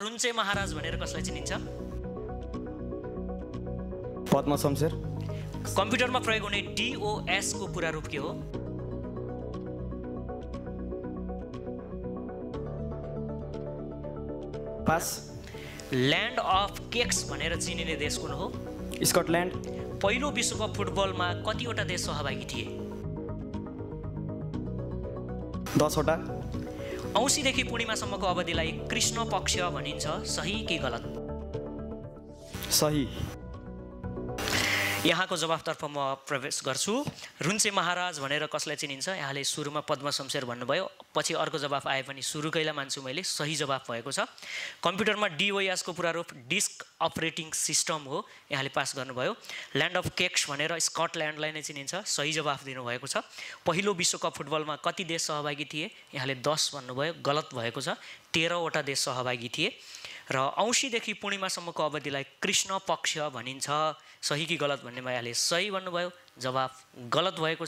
रुन्चे महाराज भनेर कसलाई चिनिन्छ? पद्म शमशेर। कम्प्युटरमा प्रयोग हुने DOS को पूरा रूप के हो? पास। ल्यान्ड अफ केक्स भनेर चिनिने देश कुन हो? स्कटल्यान्ड। पहिलो विश्वकप फुटबलमा कतिवटा देश सहभागी थिए? 10 वटा। औँसीदेखि पूर्णिमासम्मको अवधिलाई कृष्ण पक्ष भनिन्छ, सही कि गलत? सही। यहाँको जवाफतर्फ म प्रवेश गर्छु। रुन्चे महाराज भनेर कसलाई चिनिन्छ? यहाँले सुरुमा पद्म शमशेर भन्नुभयो, पछि अर्को जवाफ आए पनि सुरुकैलाई मान्छु मैले, सही जवाफ भएको छ। कम्प्युटरमा DOS को पूरा रूप डिस्क अपरेटिङ सिस्टम हो, यहाँले पास गर्नुभयो। ल्यान्ड अफ केक्स भनेर स्कटल्यान्डलाई नै चिनिन्छ, सही जवाफ दिनुभएको छ। पहिलो विश्वकप फुटबलमा कति देश सहभागी थिए? यहाँले 10 भन्नुभयो, गलत भएको छ। 13 वटा देश सहभागी थिए। र औँसीदेखि पूर्णिमासम्मको अवधिलाई कृष्ण पक्ष भनिन्छ, सही कि गलत भन्नेमा यहाँले सही भन्नुभयो, जवाफ गलत भएको छ।